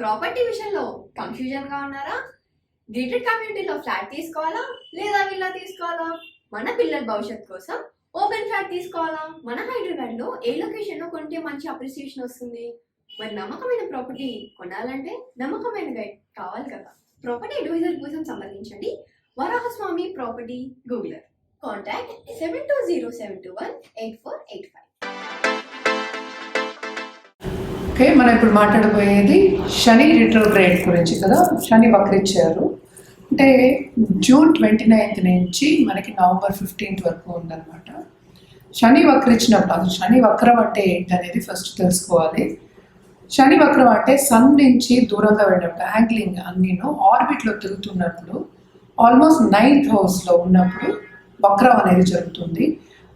Property విషయంలో confusion గా ఉన్నారా? గేటెడ్ కమ్యూనిటీలో ఫ్లాట్ తీసుకోవాలా లేదా విల్లా తీసుకోవాలా? మన పిల్లల భవిష్యత్ కోసం ఓపెన్ ఫ్లాట్ తీసుకోవాలా? మన హైదరాబాద్ లో ఏ లొకేషన్ లో కొంటే మంచి అప్రిసియేషన్ వస్తుంది? మరి నమ్మకమైన ప్రాపర్టీ కొనాలంటే నమ్మకమైన గైడ్ కావాలి కదా. ప్రాపర్టీ అడ్వైజర్ కోసం సంబంధించండి వరాహస్వామి ప్రాపర్టీ గూగులర్. కాంటాక్ట్ 7207218485. ఓకే, మనం ఇప్పుడు మాట్లాడబోయేది శని రిట్రోగ్రేడ్ గురించి కదా. శని వక్రించారు అంటే జూన్ 29 నుంచి మనకి నవంబర్ 15 వరకు ఉందన్నమాట. శని వక్రించినప్పుడు అసలు శని వక్రం అంటే ఏంటి అనేది ఫస్ట్ తెలుసుకోవాలి. శని వక్రం అంటే సన్ నుంచి దూరంగా వెళ్ళినప్పుడు యాంగ్లింగ్ అన్నీను ఆర్బిట్లో తిరుగుతున్నప్పుడు ఆల్మోస్ట్ 9th హౌస్లో ఉన్నప్పుడు వక్రం అనేది జరుగుతుంది.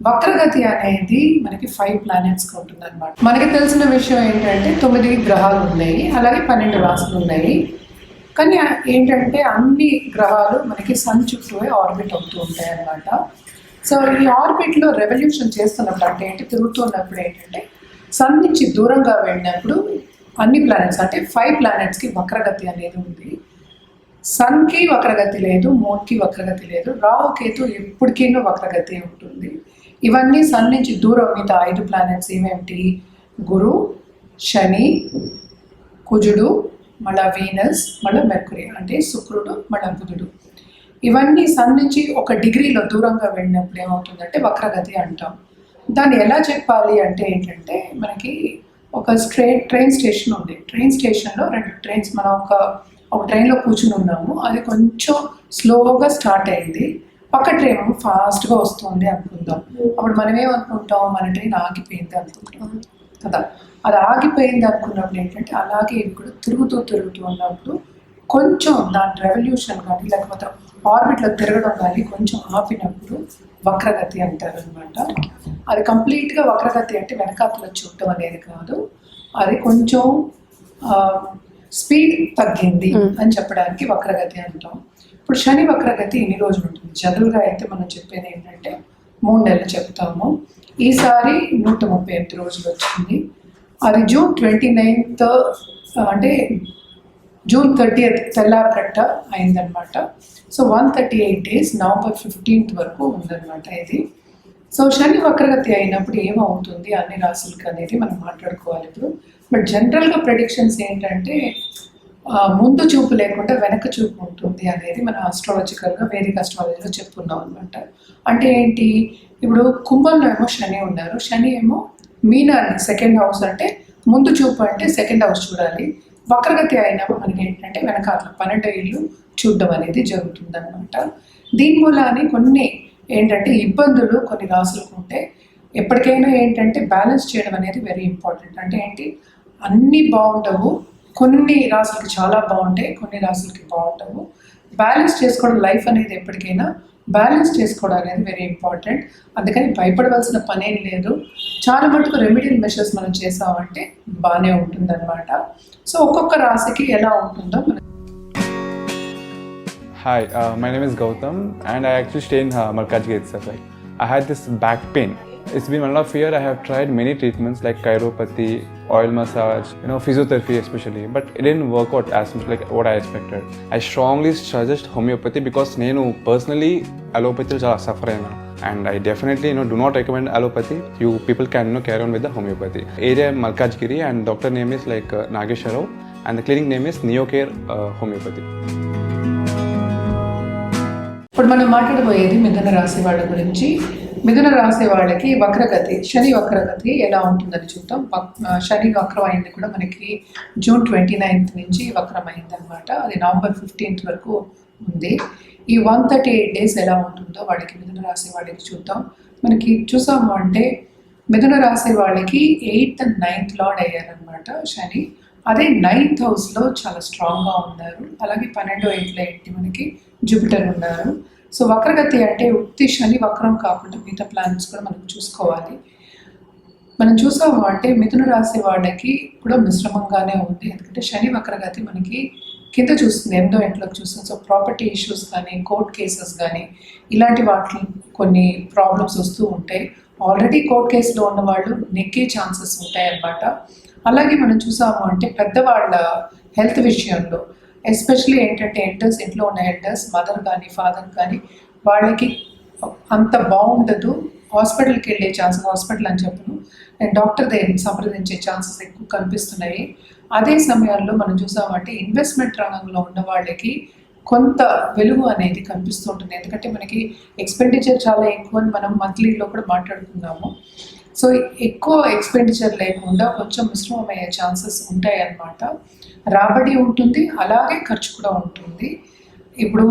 వక్రగతి అనేది మనకి 5 ప్లానెట్స్గా ఉంటుంది అనమాట. మనకి తెలిసిన విషయం ఏంటంటే 9 గ్రహాలు ఉన్నాయి, అలాగే 12 రాశులు ఉన్నాయి. కానీ ఏంటంటే అన్ని గ్రహాలు మనకి సన్ చుట్టూ ఆర్బిట్ అవుతూ ఉంటాయి అన్నమాట. సో ఈ ఆర్బిట్లో రెవల్యూషన్ చేస్తున్నప్పుడు అంటే ఏంటి, తిరుగుతున్నప్పుడు ఏంటంటే సన్ నుంచి దూరంగా వెళ్ళినప్పుడు అన్ని ప్లానెట్స్ అంటే 5 ప్లానెట్స్కి వక్రగతి అనేది ఉంది. సన్కి వక్రగతి లేదు, మూన్కి వక్రగతి లేదు, రాహు కేతు ఎప్పటికైనా వక్రగతి ఉంటుంది. ఇవన్నీ సన్ నుంచి దూరం మిగతా 5 ప్లానెట్స్ ఏమేమిటి, గురు, శని, కుజుడు, మళ్ళా వీనస్, మళ్ళీ మెర్కురీ అంటే శుక్రుడు, మళ్ళీ బుధుడు. ఇవన్నీ సన్ నుంచి 1 డిగ్రీలో దూరంగా వెళ్ళినప్పుడు ఏమవుతుందంటే వక్రగతి అంటాం. దాన్ని ఎలా చెప్పాలి అంటే ఏంటంటే మనకి ఒక ట్రైన్ స్టేషన్ ఉంది. ట్రైన్ స్టేషన్లో 2 ట్రైన్స్ మనం ఒక ట్రైన్లో కూర్చుని ఉన్నాము. అది కొంచెం స్లోగా స్టార్ట్ అయింది, పక్క ట్రైన్ ఫాస్ట్గా వస్తుంది అనుకుందాం. అప్పుడు మనం ఏమనుకుంటాం, మన ట్రైన్ ఆగిపోయింది అనుకుంటాం కదా. అది ఆగిపోయింది అనుకున్నప్పుడు ఏంటంటే అలాగే ఇవి కూడా తిరుగుతూ ఉన్నప్పుడు కొంచెం దాని రెవల్యూషన్ కానీ లేకపోతే ఆర్బిట్లో తిరగడం కానీ కొంచెం ఆపినప్పుడు వక్రగతి అంటారు అనమాట. అది కంప్లీట్గా వక్రగతి అంటే వెనకాతలో చూడటం అనేది కాదు, అది కొంచెం స్పీడ్ తగ్గింది అని చెప్పడానికి వక్రగతి అంటాం. ఇప్పుడు శని వక్రగతి ఎన్ని రోజులు ఉంటుంది? జనరల్గా అయితే మనం చెప్పేది ఏంటంటే 3 నెలలు చెప్తాము. ఈసారి 138 రోజులు వచ్చింది. అది జూన్ 29th అంటే జూన్ 30th తెల్లారగట్ట అయిందనమాట. సో 138 days నవంబర్ 15th వరకు ఉందన్నమాట ఇది. సో శని వక్రగతి అయినప్పుడు ఏమవుతుంది అన్ని రాశులకి అనేది మనం మాట్లాడుకోవాలి ఇప్పుడు. బట్ జనరల్గా ప్రెడిక్షన్స్ ఏంటంటే ముందు చూపు లేకుండా వెనక చూపు ఉంటుంది అనేది మనం ఆస్ట్రాలజికల్గా వేదిక ఆస్ట్రాలజీలో చెప్పుకున్నాం అనమాట. అంటే ఏంటి, ఇప్పుడు కుంభంలో ఏమో శని ఉన్నారు, శని ఏమో మీనాన్ని 2nd house అంటే ముందు చూపు అంటే 2nd house చూడాలి. వక్రగతి అయినప్పుడు మనకి ఏంటంటే వెనకాతల 12 ఇళ్ళు చూడడం అనేది జరుగుతుంది అనమాట. దీని మూలాన్ని కొన్ని ఏంటంటే ఇబ్బందులు కొన్ని రాసులకు ఉంటే ఎప్పటికైనా ఏంటంటే బ్యాలెన్స్ చేయడం అనేది వెరీ ఇంపార్టెంట్. అంటే ఏంటి, అన్నీ బాగుండవు, కొన్ని రాసులకి చాలా బాగుంటాయి, కొన్ని రాసులకి బాగుండవు. బ్యాలెన్స్ చేసుకోవడం లైఫ్ అనేది ఎప్పటికైనా బ్యాలెన్స్ చేసుకోవడం అనేది వెరీ ఇంపార్టెంట్. అందుకని భయపడవలసిన పనేం లేదు. చాలా మటుకు రెమెడియల్ మెషర్స్ మనం చేసామంటే బాగానే ఉంటుందన్నమాట. సో ఒక్కొక్క రాశికి ఎలా ఉంటుందో మనం. Hi, my name is Gautam and I actually stay in Malkajgiri itself. Like, I had this back pain. It's been 1.5 years. I have tried many treatments like chiropathy, oil massage, physiotherapy especially, but it didn't work out as much like what I expected. I strongly suggest homeopathy because నేను personally allopathy చాలా suffer అయినా, and I definitely do not recommend allopathy. You people can carry on with the homeopathy. Area Malkajgiri and doctor name is like Nageswar Rao and the clinic name is Neocare Homeopathy. ఇప్పుడు మనం మాట్లాడబోయేది మిథున రాశి వాళ్ళ గురించి. మిథున రాశి వాళ్ళకి వక్రగతి, శని వక్రగతి ఎలా ఉంటుందని చూద్దాం. శని వక్రం అయింది కూడా మనకి జూన్ 29th నుంచి వక్రం అయిందనమాట. అది నవంబర్ 15th వరకు ఉంది. ఈ 138 days ఎలా ఉంటుందో వాళ్ళకి మిథున రాశి వాళ్ళకి చూద్దాం. మనకి చూసాము అంటే మిథున రాశి వాళ్ళకి 8th and 9th లార్డ్ అయ్యారనమాట శని. అదే 9th హౌస్లో చాలా స్ట్రాంగ్గా ఉన్నారు. అలాగే 12వ ఇంట్లో ఏంటి మనకి జూపిటర్ ఉన్నారు. సో వక్రగతి అంటే ఉత్తి శని వక్రం కాకుండా మిగతా ప్లానెట్స్ కూడా మనం చూసుకోవాలి. మనం చూసాము అంటే మిథున రాశి వాళ్ళకి కూడా మిశ్రమంగానే ఉంది. ఎందుకంటే శని వక్రగతి మనకి కింద చూస్తుంది, 8వ ఇంట్లోకి చూస్తుంది. సో ప్రాపర్టీ ఇష్యూస్ కానీ కోర్ట్ కేసెస్ కానీ ఇలాంటి వాటి కొన్ని ప్రాబ్లమ్స్ వస్తూ ఉంటాయి. ఆల్రెడీ కోర్ట్ కేసులో ఉన్న వాళ్ళు నెగ్గే ఛాన్సెస్ ఉంటాయి అన్నమాట. అలాగే మనం చూసాము అంటే పెద్దవాళ్ళ హెల్త్ విషయంలో ఎస్పెషలీ ఏంటంటే ఎల్డర్స్, ఇంట్లో ఉన్న ఎల్డర్స్, మదర్ కానీ ఫాదర్ కానీ వాళ్ళకి అంత బాగుండదు. హాస్పిటల్కి వెళ్ళే ఛాన్స్, హాస్పిటల్ అని చెప్పను, డాక్టర్ దగ్గర సంప్రదించే ఛాన్సెస్ ఎక్కువ కనిపిస్తున్నాయి. అదే సమయాల్లో మనం చూసామంటే ఇన్వెస్ట్మెంట్ రంగంలో ఉన్న వాళ్ళకి కొంత వెలుగు అనేది కనిపిస్తూ ఉంటుంది. ఎందుకంటే మనకి ఎక్స్పెండిచర్ చాలా ఎక్కువ అని మనం మంత్లీలో కూడా మాట్లాడుకున్నాము. సో ఎక్కువ ఎక్స్పెండిచర్ లేకుండా కొంచెం మిశ్రమమయ్యే ఛాన్సెస్ ఉంటాయి అన్నమాట. రాబడి ఉంటుంది, అలాగే ఖర్చు కూడా ఉంటుంది. ఇప్పుడు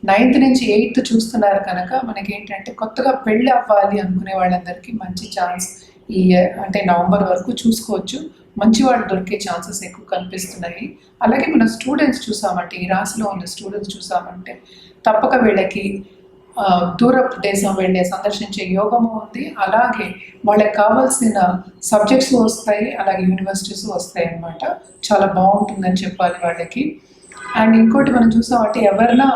9th నుంచి 8th చూస్తున్నారు కనుక మనకి ఏంటంటే కొత్తగా పెళ్ళి అవ్వాలి అనుకునే వాళ్ళందరికీ మంచి ఛాన్స్ ఈ అంటే నవంబర్ వరకు చూసుకోవచ్చు. మంచి వాళ్ళు దొరికే ఛాన్సెస్ ఎక్కువ కనిపిస్తున్నాయి. అలాగే మన స్టూడెంట్స్ చూసామంటే, ఈ రాశిలో ఉన్న స్టూడెంట్స్ చూసామంటే తప్పక వీళ్ళకి దూరపు దేశం వెళ్ళే సందర్శించే యోగము ఉంది. అలాగే వాళ్ళకి కావాల్సిన సబ్జెక్ట్స్ వస్తాయి, అలాగే యూనివర్సిటీస్ వస్తాయి అన్నమాట. చాలా బాగుంటుందని చెప్పాలి వాళ్ళకి. అండ్ ఇంకోటి మనం చూసామంటే ఎవరైనా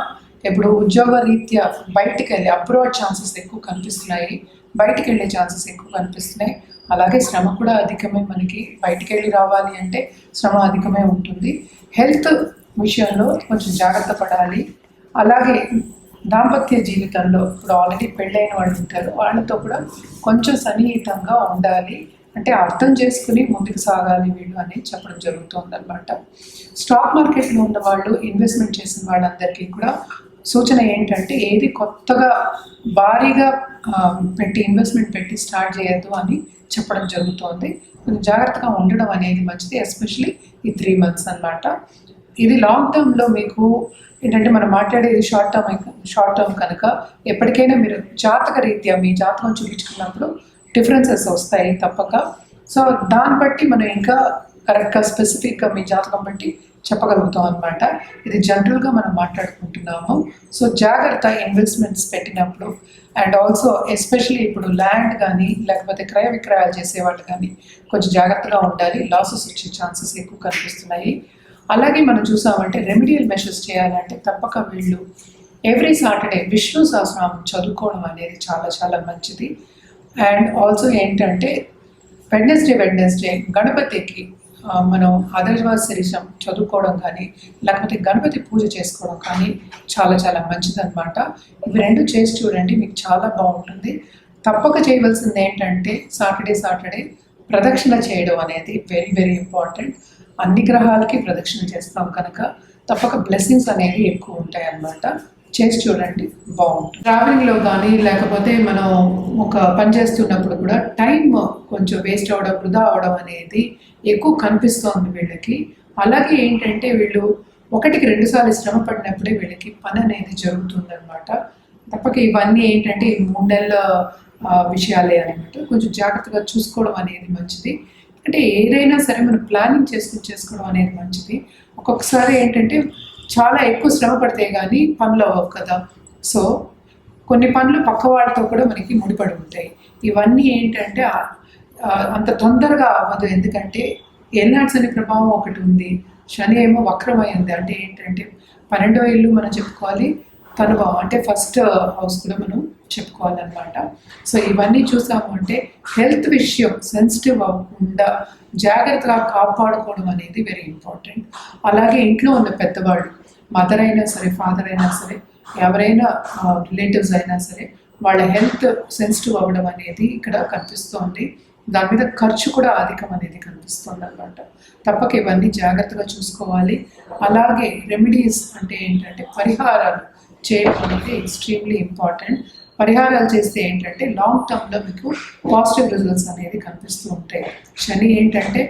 ఇప్పుడు ఉద్యోగ రీత్యా బయటికి వెళ్ళి అబ్రాడ్ ఛాన్సెస్ ఎక్కువ కనిపిస్తున్నాయి, బయటికి వెళ్ళే ఛాన్సెస్ ఎక్కువ కనిపిస్తున్నాయి. అలాగే శ్రమ కూడా అధికమే, మనకి బయటికి వెళ్ళి రావాలి అంటే శ్రమ అధికమే ఉంటుంది. హెల్త్ విషయంలో కొంచెం జాగ్రత్త పడాలి. అలాగే దాంపత్య జీవితంలో ఇప్పుడు ఆల్రెడీ పెళ్ళైన వాళ్ళు ఉంటారు, వాళ్ళతో కూడా కొంచెం సన్నిహితంగా ఉండాలి. అంటే అర్థం చేసుకుని ముందుకు సాగాలి వీళ్ళు అని చెప్పడం జరుగుతుంది అన్నమాట. స్టాక్ మార్కెట్లో ఉన్న వాళ్ళు, ఇన్వెస్ట్మెంట్ చేసిన వాళ్ళందరికీ కూడా సూచన ఏంటంటే ఏది కొత్తగా భారీగా పెట్టి ఇన్వెస్ట్మెంట్ పెట్టి స్టార్ట్ చేయొద్దు అని చెప్పడం జరుగుతుంది. కొంచెం జాగ్రత్తగా ఉండడం అనేది మంచిది, ఎస్పెషలీ ఈ 3 months అన్నమాట. ఇది లాంగ్ టర్మ్లో మీకు ఏంటంటే మనం మాట్లాడేది షార్ట్ టర్మ్ కనుక ఎప్పటికైనా మీరు జాతక రీత్యా మీ జాతకం చూపించుకున్నప్పుడు డిఫరెన్సెస్ వస్తాయి తప్పక. సో దాన్ని బట్టి మనం ఇంకా కరెక్ట్గా స్పెసిఫిక్గా మీ జాతకం బట్టి చెప్పగలుగుతాం అన్నమాట. ఇది జనరల్గా మనం మాట్లాడుకుంటున్నాము. సో జాగ్రత్త ఇన్వెస్ట్మెంట్స్ పెట్టినప్పుడు. అండ్ ఆల్సో ఎస్పెషలీ ఇప్పుడు ల్యాండ్ కానీ లేకపోతే క్రయ విక్రయాలు చేసేవాళ్ళు కానీ కొంచెం జాగ్రత్తగా ఉండాలి, లాసెస్ వచ్చే ఛాన్సెస్ ఎక్కువ కనిపిస్తున్నాయి. అలాగే మనం చూసామంటే రెమెడియల్ మెషర్స్ చేయాలంటే తప్పక వీళ్ళు ఎవ్రీ సాటర్డే విష్ణు సహస్రనామం చదువుకోవడం అనేది చాలా చాలా మంచిది. అండ్ ఆల్సో ఏంటంటే వెడ్నెస్డే గణపతికి మనం ఆదర్శవాసరిషం చదువుకోవడం కానీ లేకపోతే గణపతి పూజ చేసుకోవడం కానీ చాలా చాలా మంచిదన్నమాట. ఇవి 2 చేసి చూడండి, మీకు చాలా బాగుంటుంది. తప్పక చేయవలసింది ఏంటంటే సాటర్డే ప్రదక్షిణ చేయడం అనేది వెరీ వెరీ ఇంపార్టెంట్. అన్ని గ్రహాలకి ప్రదక్షిణ చేస్తాం కనుక తప్పక బ్లెస్సింగ్స్ అనేవి ఎక్కువ ఉంటాయి అన్నమాట. చేసి చూడండి, బాగుంటుంది. ట్రావెలింగ్లో కానీ లేకపోతే మనం ఒక పని చేస్తున్నప్పుడు కూడా టైం కొంచెం వేస్ట్ అవ్వడం, వృధా అవడం అనేది ఎక్కువ కనిపిస్తోంది వీళ్ళకి. అలాగే ఏంటంటే వీళ్ళు 1కి 2 సార్లు శ్రమ పడినప్పుడే వీళ్ళకి పని అనేది జరుగుతుంది అనమాట. తప్పక ఇవన్నీ ఏంటంటే ఈ 3 నెలల విషయాలే అనమాట. కొంచెం జాగ్రత్తగా చూసుకోవడం అనేది మంచిది. అంటే ఏదైనా సరే మనం ప్లానింగ్ చేసుకోవడం అనేది మంచిది. ఒక్కొక్కసారి ఏంటంటే చాలా ఎక్కువ శ్రమ పడితే కానీ పనులు అవ్వవు కదా. సో కొన్ని పనులు పక్క వాళ్ళతో కూడా మనకి ముడిపడి ఉంటాయి. ఇవన్నీ ఏంటంటే అంత తొందరగా అవ్వదు, ఎందుకంటే ఏలినాటి శని ప్రభావం ఒకటి ఉంది, శని ఏమో వక్రమైంది. అంటే ఏంటంటే 12వ ఇల్లు మనం చెప్పుకోవాలి, తనుభావం అంటే ఫస్ట్ హౌస్ కూడా మనం చెప్పుకోవాలన్నమాట. సో ఇవన్నీ చూసాము అంటే హెల్త్ విషయం సెన్సిటివ్ అవ్వకుండా జాగ్రత్తగా కాపాడుకోవడం అనేది వెరీ ఇంపార్టెంట్. అలాగే ఇంట్లో ఉన్న పెద్దవాళ్ళు, మదర్ అయినా సరే, ఫాదర్ అయినా సరే, ఎవరైనా రిలేటివ్స్ అయినా సరే, వాళ్ళ హెల్త్ సెన్సిటివ్ అవ్వడం అనేది ఇక్కడ కనిపిస్తోంది. దాని మీద ఖర్చు కూడా అధికం అనేది కనిపిస్తుంది అన్నమాట. తప్పక ఇవన్నీ జాగ్రత్తగా చూసుకోవాలి. అలాగే రెమెడీస్ అంటే ఏంటంటే పరిహారాలు చేయడం అనేది ఎక్స్ట్రీమ్లీ ఇంపార్టెంట్. పరిహారాలు చేస్తే ఏంటంటే లాంగ్ టర్మ్లో మీకు పాజిటివ్ రిజల్ట్స్ అనేది కనిపిస్తూ ఉంటాయి. శని ఏంటంటే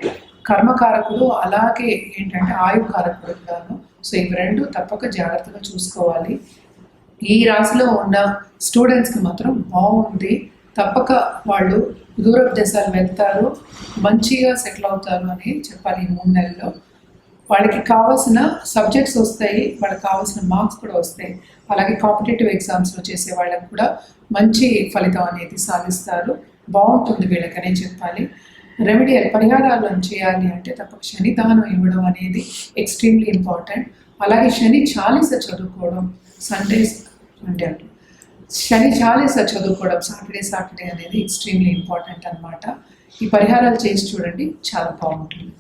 కర్మకారకుడు, అలాగే ఏంటంటే ఆయుకారకుడు కూడాను. సో ఇవి 2 తప్పక జాగ్రత్తగా చూసుకోవాలి. ఈ రాశిలో ఉన్న స్టూడెంట్స్కి మాత్రం బాగుంది. తప్పక వాళ్ళు దూరపు దేశాలు వెళ్తారు, మంచిగా సెటిల్ అవుతారు అని చెప్పాలి. ఈ 3 నెలల్లో వాళ్ళకి కావాల్సిన సబ్జెక్ట్స్ వస్తాయి, వాళ్ళకి కావాల్సిన మార్క్స్ కూడా వస్తాయి. అలాగే కాంపిటేటివ్ ఎగ్జామ్స్లో చేసే వాళ్ళకి కూడా మంచి ఫలితం అనేది సాధిస్తారు. బాగుంటుంది వీళ్ళకనే చెప్పాలి. రెమెడియల్ పరిహారాలను చేయాలి అంటే తప్పక శని దానం ఇవ్వడం అనేది ఎక్స్ట్రీమ్లీ ఇంపార్టెంట్. అలాగే శని చాలీస చదువుకోవడం, శని చాలీస చదువుకోవడం సాటర్డే అనేది ఎక్స్ట్రీమ్లీ ఇంపార్టెంట్ అన్నమాట. ఈ పరిహారాలు చేసి చూడండి, చాలా బాగుంటుంది.